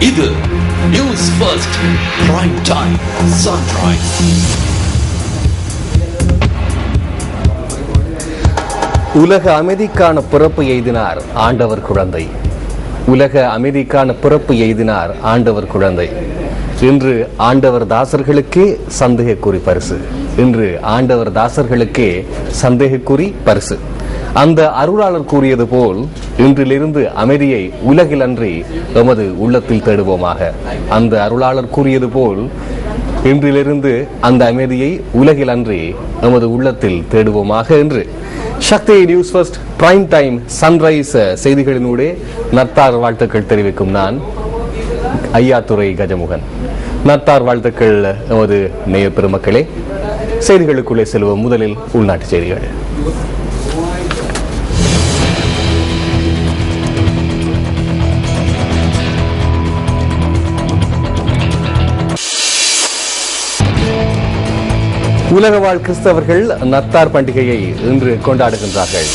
இது news first prime time sunrise. உலக அமைதிக்கான பிறப்பு எய்தினார் ஆண்டவர் குழந்தை. உலக அமைதிக்கான பிறப்பு எய்தினார் ஆண்டவர் குழந்தை. இன்று ஆண்டவர் தாசர்களுக்கே சந்தேகக்குறி பரிசு. இன்று ஆண்டவர் தாசர்களுக்கே சந்தேகக்குறி பரிசு. அந்த அருளாளர் கூறியது போல் இன்றிலிருந்து அமைதியை உலகில் அன்றி எமது உள்ளத்தில் தேடுவோமாக. அந்த அருளாளர் கூறியது போல் இன்றிலிருந்து அந்த அமைதியை உலகில் அன்றி எமது உள்ளத்தில் தேடுவோமாக என்று Sakthi news first prime time sunrise செய்திகளினூடே நத்தார் வாழ்த்துக்கள் தெரிவிக்கும் நான் ஐயாத்துரை கஜமுகன். நத்தார் வாழ்த்துக்கள் எமது நேய பெருமக்களே. செய்திகளுக்குள்ளே செல்வோம். முதலில் உள்நாட்டு செய்திகள். உலக வாழ் கிறிஸ்தவர்கள் நத்தார் பண்டிகையை இன்று கொண்டாடுகின்றார்கள்.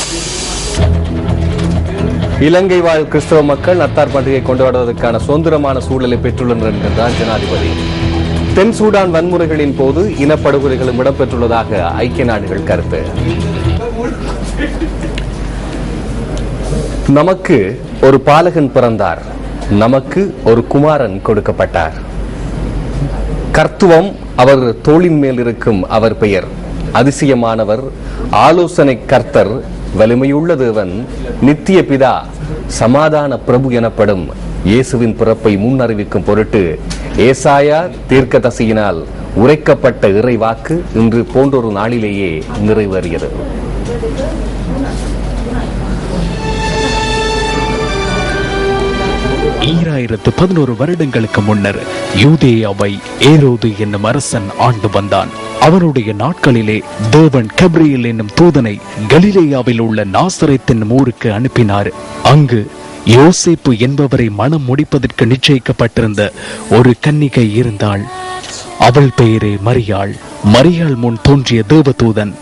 இலங்கை வாழ் கிறிஸ்தவ மக்கள் நத்தார் பண்டிகை கொண்டாடுவதற்கான சுதந்திரமான சூழலை பெற்றுள்ளனர் என்கின்றார் ஜனாதிபதி. தென் சூடான் வன்முறைகளின் போது இனப்படுகொலைகளும் இடம்பெற்றுள்ளதாக ஐக்கிய நாடுகள் கருத்து. நமக்கு ஒரு பாலகன் பிறந்தார், நமக்கு ஒரு குமாரன் கொடுக்கப்பட்டார். கர்த்துவம் அவர் தோளின் மேல் இருக்கும் அவர் பெயர். அதிசயமானவர், ஆலோசனை கர்த்தர், வலிமையுள்ள தேவன், நித்திய பிதா, சமாதான பிரபு எனப்படும் இயேசுவின் பிறப்பை முன்னறிவிக்கும் பொருட்டு ஏசாயா தீர்க்கதரிசியினால் உரைக்கப்பட்ட இறை வாக்கு இன்று போன்றொரு நாளிலேயே நிறைவேறியது. ஈராயிரத்து 11 வருடங்களுக்கு முன்னர் யூதேயாவை ஏரோது என்னும் அரசன் ஆண்டு வந்தான். அவனுடைய நாட்களிலே தேவன் கப்ரியேல் என்னும் தூதனை கலிலேயாவில் உள்ள நாசரேத் என்னும் ஊருக்கு அனுப்பினார். அங்கு யோசேப்பு என்பவரை மனம் முடிப்பதற்கு நிச்சயிக்கப்பட்டிருந்த ஒரு கன்னிகை இருந்தாள். அவள் பெயரே மரியாள். மரியாள் முன் தோன்றிய தேவதூதன்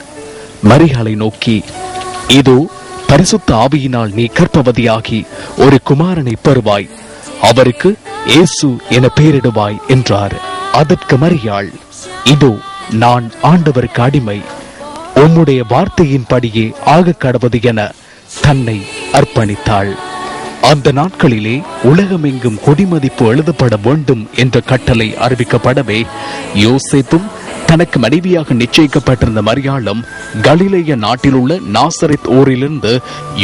மரியாளை நோக்கி, இதோ பரிசுத்த ஆவியினால் நீ கர்ப்பவதியாகி ஒரு குமாரனை பெறுவாய், அவருக்கு இயேசு என பெயரிடுவாய் என்றார். அதற்கு மரியாள், இதோ நான் ஆண்டவருக்கு அடிமை, உம்முடைய வார்த்தையின்படியே ஆக கடவது என தன்னை அர்ப்பணித்தாள். அந்த நாட்களிலே உலகமெங்கும் குடிமதிப்பு எழுதப்பட வேண்டும் என்ற கட்டளை அறிவிக்கப்படவே யோசேப்பும் தனக்கு மனைவியாக நிச்சயிக்கப்பட்டிருந்த மரியாளும் கலிலேய நாட்டில் உள்ள நாசரேத் ஊரிலிருந்து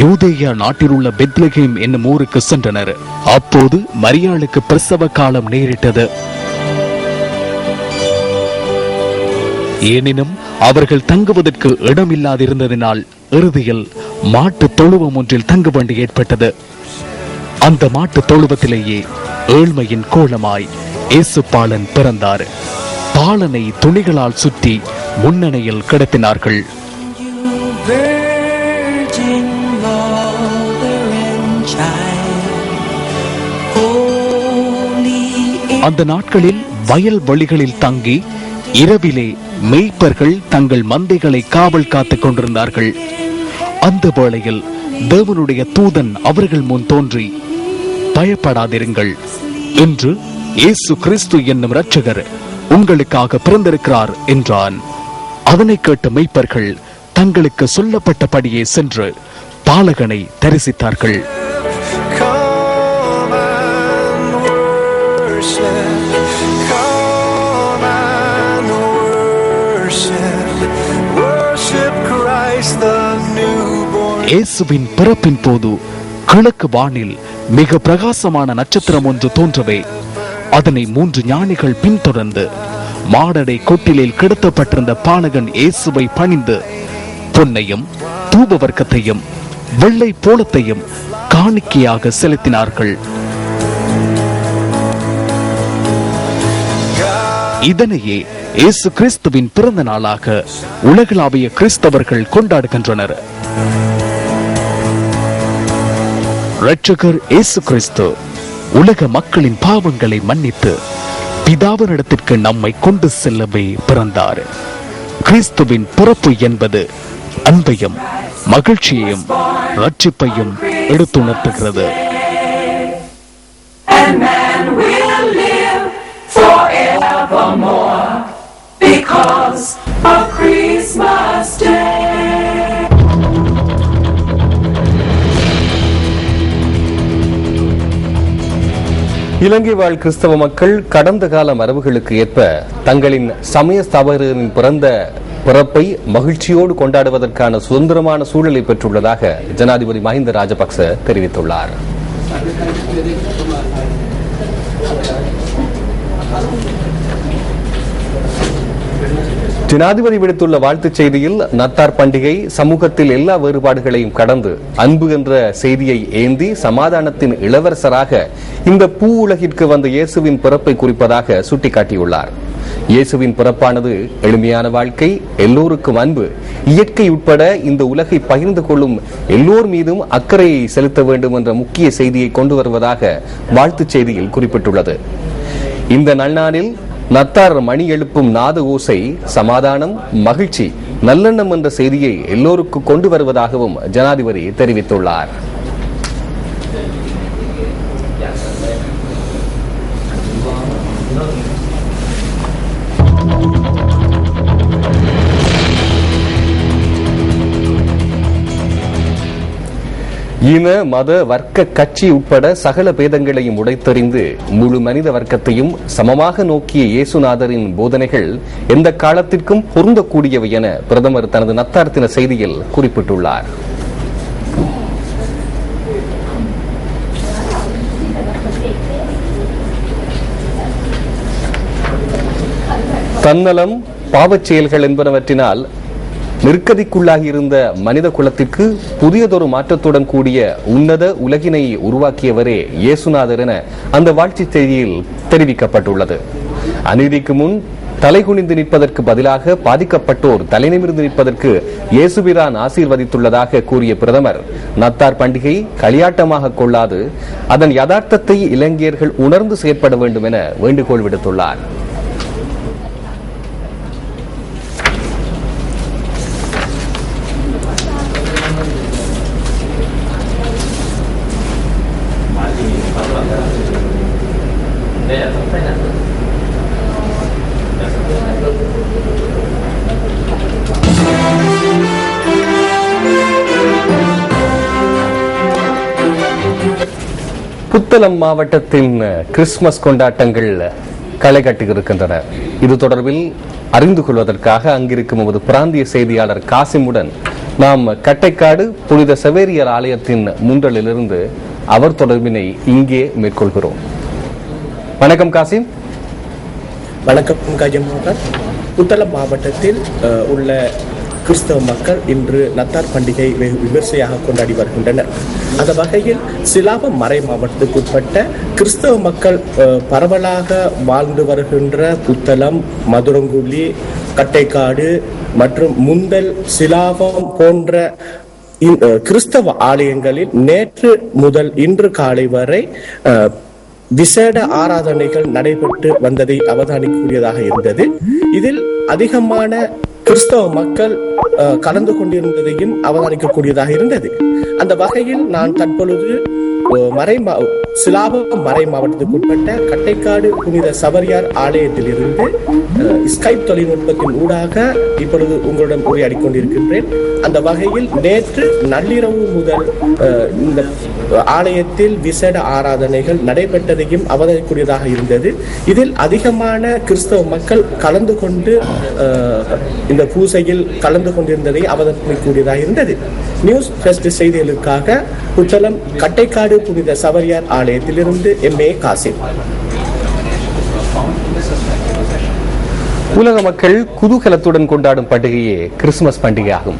யூதேயா நாட்டில் உள்ள பெத்லகேம் என்னும் ஊருக்கு சென்றனர். அப்போது மரியாளுக்கு பிரசவ காலம் நேரிட்டது. எனினும் அவர்கள் தங்குவதற்கு இடமில்லாதிருந்ததினால் இறுதியில் மாட்டு தொழுவம் ஒன்றில் தங்க வேண்டி ஏற்பட்டது. அந்த மாட்டு தொழுவத்திலேயே ஏழ்மையின் கோலமாய் இயேசு பாலன் பிறந்தார். பாலனை துணிகளால் சுற்றி முன்னணையில் கிடத்தினார்கள். அந்த நாட்களில் வயல் வழிகளில் தங்கி இரவிலே மேய்ப்பர்கள் தங்கள் மந்தைகளை காவல் காத்துக் கொண்டிருந்தார்கள். அந்த வேளையில் தேவனுடைய தூதன் அவர்கள் முன் தோன்றி, பயப்படாதிருங்கள், என்று இயேசு கிறிஸ்து என்னும் இரட்சகர் உங்களுக்காக பிறந்திருக்கிறார் என்றான். அதனை கேட்ட மெய்ப்பர்கள் தங்களுக்கு சொல்லப்பட்டபடியே சென்று பாலகனை தரிசித்தார்கள். இயேசுவின் பிறப்பின் போது கிழக்கு வானில் மிக பிரகாசமான நட்சத்திரம் ஒன்று தோன்றவே அதனை 3 ஞானிகள் பின்தொடர்ந்து மாடடை கொட்டிலில் கிடத்தப்பட்டிருந்த பாலகன் இயேசுவை பணிந்து பொன்னையும் தூப வர்க்கத்தையும் வெள்ளை போலத்தையும் காணிக்கையாக செலுத்தினார்கள். இதனையே இயேசு கிறிஸ்துவின் பிறந்த நாளாக உலகளாவிய கிறிஸ்தவர்கள் கொண்டாடுகின்றனர். இரட்சகர் இயேசு கிறிஸ்து உலக மக்களின் பாவங்களை மன்னித்து பிதாவினிடத்திற்கு நம்மை கொண்டு செல்லவே பிறந்தார். கிறிஸ்துவின் பிறப்பு என்பது அன்பையும் மகிழ்ச்சியையும் ரட்சிப்பையும் எடுத்துணர்த்துகிறது. because of Christmas Day. இலங்கை வாழ் கிறிஸ்தவ மக்கள் கடந்த கால மரபுகளுக்கு ஏற்ப தங்களின் சமய ஸ்தாபகரின் பிறப்பை மகிழ்ச்சியோடு கொண்டாடுவதற்கான சுதந்திரமான சூழலை பெற்றுள்ளதாக ஜனாதிபதி மஹிந்த ராஜபக்ச தெரிவித்துள்ளார். ஜனாதிபதி விடுத்துள்ள வாழ்த்துச் செய்தியில் நத்தார் பண்டிகை சமூகத்தில் எல்லா வேறுபாடுகளையும் கடந்து அன்பு என்ற செய்தியை ஏந்தி சமாதானத்தின் இளவரசராக இந்த பூ உலகிற்கு வந்த இயேசுவின் பிறப்பை குறிப்பதாக சுட்டிக்காட்டியுள்ளார். இயேசுவின் பிறப்பானது எளிமையான வாழ்க்கை, எல்லோருக்கும் அன்பு, இயற்கை உட்பட இந்த உலகை பகிர்ந்து கொள்ளும் எல்லோர் மீதும் அக்கறையை செலுத்த வேண்டும் என்ற முக்கிய செய்தியை கொண்டு வருவதாக வாழ்த்துச் செய்தியில் குறிப்பிட்டுள்ளது. இந்த நன்னாளில் நத்தார் மணி எழுப்பும் நாத ஓசை சமாதானம், மகிழ்ச்சி, நல்லெண்ணம் என்ற செய்தியை எல்லோருக்கும் கொண்டு வருவதாகவும் ஜனாதிபதி தெரிவித்துள்ளார். இன, மத, வர்க்க, கட்சி உட்பட சகல பேதங்களையும் உடைத்தெறிந்து முழு மனித வர்க்கத்தையும் சமமாக நோக்கிய இயேசுநாதரின் போதனைகள் எந்த காலத்திற்கும் பொருந்தக்கூடியவை என பிரதமர் தனது நத்தார் தின செய்தியில் குறிப்பிட்டுள்ளார். தன்னலம், பாவச் செயல்கள் என்பனவற்றினால் நெருக்கதிக்குள்ளாகி இருந்த மனித குலத்திற்கு புதியதொரு மாற்றத்துடன் கூடிய உன்னத உலகினை உருவாக்கியவரே இயேசுநாதர் என அந்த வாழ்த்துச் செய்தியில் தெரிவிக்கப்பட்டுள்ளது. அநீதிக்கு முன் தலைகுனிந்து நிற்பதற்கு பதிலாக பாதிக்கப்பட்டோர் தலைநிமிர்ந்து நிற்பதற்கு இயேசுபிரான் ஆசீர்வதித்துள்ளதாக கூறிய பிரதமர் நத்தார் பண்டிகை களியாட்டமாக கொள்ளாது அதன் யதார்த்தத்தை இலங்கையர்கள் உணர்ந்து செயற்பட வேண்டும் என வேண்டுகோள் விடுத்துள்ளார். புத்தளம் மாவட்டத்தின் கிறிஸ்துமஸ் கொண்டாட்டங்கள் களை கட்டியிருக்கின்றன. இது தொடர்பில் அறிந்து கொள்வதற்காக அங்கிருக்கும் நமது பிராந்திய செய்தியாளர் காசிமுடன் நாம் கட்டைக்காடு புனித செவேரியர் ஆலயத்தின் முன்றலிலிருந்து அவர் தொடர்பினை இங்கே மேற்கொள்கிறோம். வணக்கம் காசிம். வணக்கம் கஜமோகன். புத்தளம் மாவட்டத்தில் உள்ள கிறிஸ்தவ மக்கள் இன்று நத்தார் பண்டிகை வெகு விமர்சையாக கொண்டாடி வருகின்றனர். அந்த வகையில் சிலாபம் மறை மாவட்டத்துக்கு உட்பட்ட கிறிஸ்தவ மக்கள் பரவலாக வாழ்ந்து வருகின்ற புத்தளம், மதுரங்குழி, கட்டைக்காடு மற்றும் முந்தல், சிலாபம் போன்ற கிறிஸ்தவ ஆலயங்களில் நேற்று முதல் இன்று காலை வரை விசேட ஆராதனைகள் நடைபெற்று வந்ததை அவதானிக்கக்கூடியதாக இருந்தது. இதில் அதிகமான கிறிஸ்தவ மக்கள் கலந்து கொண்டிருந்ததையும் அவதானிக்கக்கூடியதாக இருந்தது. அந்த வகையில் நான் தற்பொழுது சிலாபம் மறை மாவட்டத்துக்கு உட்பட்ட கட்டைக்காடு புனித சபரியார் ஆலயத்தில் இருந்து ஸ்கைப் தொழில்நுட்பத்தின் ஊடாக இப்பொழுது உங்களிடம் உரையாடி கொண்டிருக்கின்றேன். அந்த வகையில் நேற்று நள்ளிரவு முதல் இந்த ஆலயத்தில் விசேட ஆராதனைகள் நடைபெற்றதையும் அவதானிக்கக்கூடியதாக இருந்தது. இதில் அதிகமான கிறிஸ்தவ மக்கள் கலந்து கொண்டு இந்த பூசையில் கலந்து கொண்டிருந்ததை அவதானிக்கக்கூடியதாக இருந்தது. நியூஸ் ஃபர்ஸ்ட் செய்திகளுக்காக புத்தளம் கட்டைக்காடு புனித சபரியார் ஆலயத்திலிருந்து எம்.ஏ. காசிம். உலக மக்கள் குதூகலத்துடன் கொண்டாடும் பண்டிகையே கிறிஸ்துமஸ் பண்டிகை ஆகும்.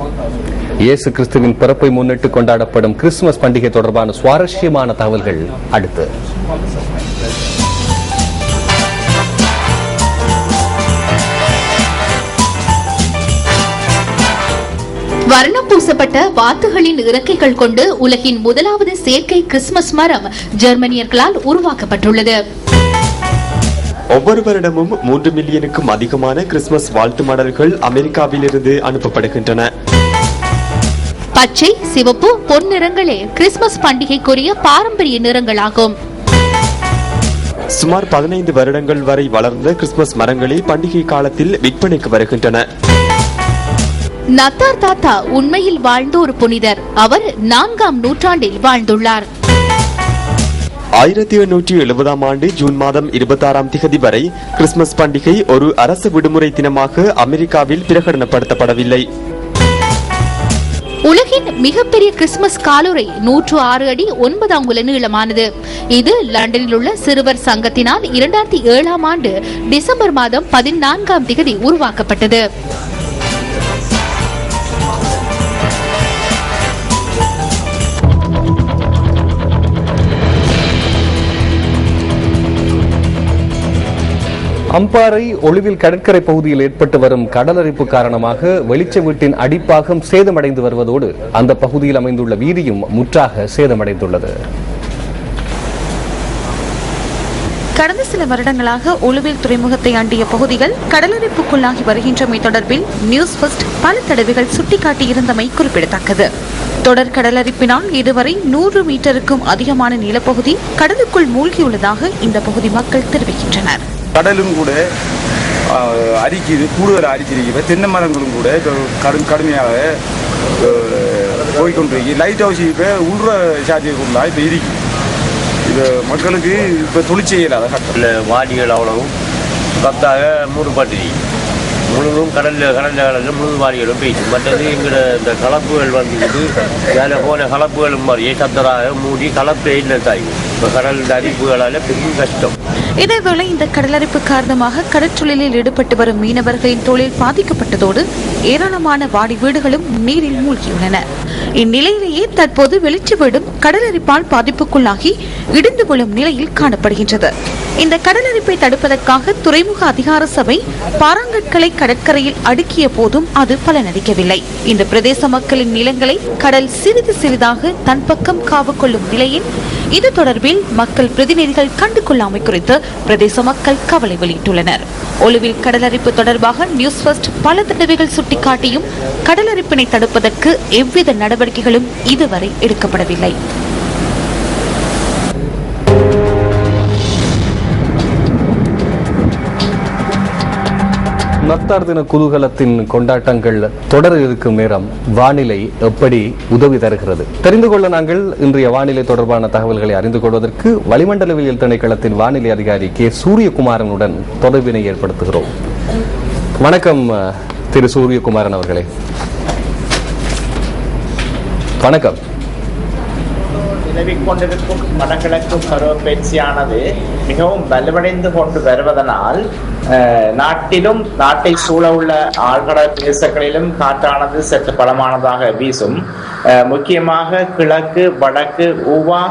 இயேசு கிறிஸ்துவின் பிறப்பை முன்னிட்டு கொண்டாடப்படும் கிறிஸ்துமஸ் பண்டிகை தொடர்பான சுவாரஸ்யமான தகவல்கள் அடுத்து. வர்ணம் பூசப்பட்ட வாத்துகளின் இறக்கைகள் கொண்டு உலகின் முதலாவது செயற்கை கிறிஸ்துமஸ் மரம் ஜெர்மனியர்களால் உருவாக்கப்பட்டுள்ளது. ஒவ்வொரு வருடமும் 3 மில்லியனுக்கும் அதிகமான கிறிஸ்துமஸ் வாழ்த்து மடல்கள் அமெரிக்காவிலிருந்து அனுப்பப்படுகின்றன. பச்சை, சிவப்பு, பொன் நிறங்களே கிறிஸ்துமஸ் பண்டிகைக்குரிய பாரம்பரிய நிறங்களாகும். சுமார் 15 வருடங்கள் வரை வளர்ந்த கிறிஸ்துமஸ் மரங்களே பண்டிகை காலத்தில் விற்பனைக்கு வருகின்றன. நத்தார் தாத்தா உண்மையில் வாழ்ந்த ஒரு புனிதர். அவர் 4ஆம் நூற்றாண்டில் வாழ்ந்துள்ளார். 1870ஆம் ஆண்டு ஜூன் மாதம் 26ஆம் திகதி வரை கிறிஸ்துமஸ் பண்டிகை ஒரு அரசு விடுமுறை தினமாக அமெரிக்காவில் பிரகடனப்படுத்தப்படவில்லை. உலகின் மிகப்பெரிய கிறிஸ்துமஸ் காலுறை 106 அடி 9 அங்குல நீளமானது. இது லண்டனில் உள்ள சிறுவர் சங்கத்தினால் 2007ஆம் ஆண்டு டிசம்பர் மாதம் 14ஆம் திகதி உருவாக்கப்பட்டது. அம்பாறை ஒளிவில் கடற்கரை பகுதியில் ஏற்பட்டு வரும் கடலரிப்பு காரணமாக வெளிச்ச வீட்டின் அடிப்பாகம் சேதமடைந்து வருவதோடு அந்த பகுதியில் அமைந்துள்ள வீதியும் முற்றாக சேதமடைந்துள்ளது. கடந்த சில வருடங்களாக ஒளிவில் துறைமுகத்தை அண்டிய பகுதிகள் கடலரிப்புக்குள்ளாகி வருகின்றமை தொடர்பில் நியூஸ் ஃபர்ஸ்ட் பல தடவைகள் சுட்டிக்காட்டியிருந்தமை குறிப்பிடத்தக்கது. தொடர் கடலரிப்பினால் இதுவரை 100 மீட்டருக்கும் அதிகமான நிலப்பகுதி கடலுக்குள் மூழ்கியுள்ளதாக இந்த பகுதி மக்கள் தெரிவிக்கின்றனர். கடலும் கூட அரிக்குது, கூடுதல் அரிச்சிருக்கிற தென்னை மரங்களும் கூட கடுமையாக போய்கொண்டிருக்கு. லைட் ஹவுஸ் இப்போ உள்ற சாத்தியக்குள்ளா இப்போ இருக்கு. இது மக்களுக்கு இப்போ தொழிற்செய்யல அதை கட்டல வாடிகள் அவ்வளவும் பத்தாக மூடுபட்டு முழுவதும் கடலில் முழு வாடிகளும் போயிடுச்சு. மற்றது எங்களோட இந்த கலப்புகள் வந்துக்கிட்டு வேலை போன கலப்புகளும் மாதிரியே சத்தராக மூடி கலப்பே இல்லை தாய். இப்போ கடல் அரிப்புகளால் பெரும் கஷ்டம். இதேவேளை இந்த கடலரிப்பு காரணமாக கடற்றொழிலில் ஈடுபட்டு வரும் மீனவர்களின் தொழில் பாதிக்கப்பட்டதோடு ஏராளமான வாடி வீடுகளும் நீரில் மூழ்கியுள்ளன. இந்நிலையிலேயே தற்போது வெளிச்ச வீடும் கடலரிப்பால் பாதிப்புக்குள்ளாகி இடிந்து கொள்ளும் நிலையில் காணப்படுகின்றது. இந்த கடலரிப்பை தடுப்பதற்காக துறைமுக அதிகார சபை பாறாங்கற்களை கடற்கரையில் அடுக்கிய போதும் அது பலனளிக்கவில்லை. இந்த பிரதேச மக்களின் நிலங்களை கடல் சிறிது சிறிதாக தன் பக்கம் காவு கொள்ளும் நிலையில் இது தொடர்பில் மக்கள் பிரதிநிதிகள் கண்டுகொள்ளாமை குறித்து பிரதேச மக்கள் கவலை வெளியிட்டுள்ளனர். ஒளிவில் கடலரிப்பு தொடர்பாக நியூஸ் ஃபர்ஸ்ட் பல தடவைகள் சுட்டிக்காட்டியும் கடலரிப்பினை தடுப்பதற்கு எவ்வித நடவடிக்கைகளும் இதுவரை எடுக்கப்படவில்லை. நத்தார் தின குதூகலத்தின் கொண்டாட்டங்கள் தொடர இருக்கும் நேரம் வானிலை எப்படி உதவி தருகிறது தெரிந்து கொள்ள நாங்கள் இன்றைய வானிலை தொடர்பான தகவல்களை அறிந்து கொள்வதற்கு வளிமண்டலவியல் திணைக்களத்தின் வானிலை அதிகாரி கே சூரியகுமாரனுடன் தொடர்பினை ஏற்படுத்துகிறோம். வணக்கம் திரு சூரியகுமாரன் அவர்களே. வணக்கம். நிலவிக் கொண்டிருக்கும் வடகிழக்கு பருவப்பெயர்ச்சியானது மிகவும் வலுவடைந்து கொண்டு வருவதனால் நாட்டிலும் நாட்டை சூழ உள்ள ஆழ்கடல் பிரதேசங்களிலும் காற்றானது சற்று பலமானதாக வீசும். முக்கியமாக கிழக்கு வடக்கு ஊவா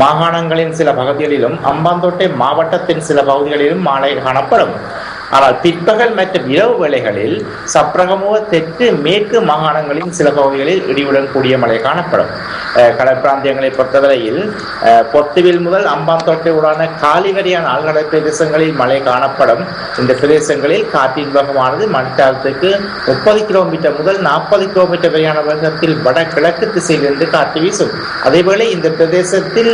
மாகாணங்களின் சில பகுதிகளிலும் அம்பாந்தோட்டை மாவட்டத்தின் சில பகுதிகளிலும் மாலை காணப்படும். ஆனால் பிற்பகல் மற்றும் இரவு வேளைகளில் சப்ரகமுக தெற்கு மேற்கு மாகாணங்களின் சில பகுதிகளில் இடியுடன் கூடிய மழை காணப்படும். கடல் பிராந்தியங்களை பொறுத்தவரையில் பொத்துவில் முதல் அம்பாந்தோட்டை உடான காலி வரையான ஆழ்கடல் பிரதேசங்களில் மழை காணப்படும். இந்த பிரதேசங்களில் காற்றின் வேகமானது மணித்தாரத்துக்கு 30 கிலோமீட்டர் முதல் 40 கிலோமீட்டர் வரையான வேகத்தில் வடகிழக்கு திசையிலிருந்து காற்று வீசும். அதேவேளை இந்த பிரதேசத்தில்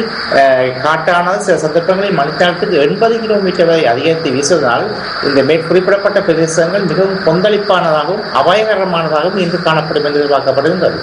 காற்றானது சில சந்தர்ப்பங்களில் மணித்தாரத்துக்கு 80 கிலோமீட்டர் வரை அதிகரித்து வீசுவதனால் இந்த மேற்குறிப்பிடப்பட்ட பிரதேசங்கள் மிகவும் கொந்தளிப்பானதாகவும் அபாயகரமானதாகவும் இன்று காணப்படும் என்று எதிர்பார்க்கப்படுகின்றது.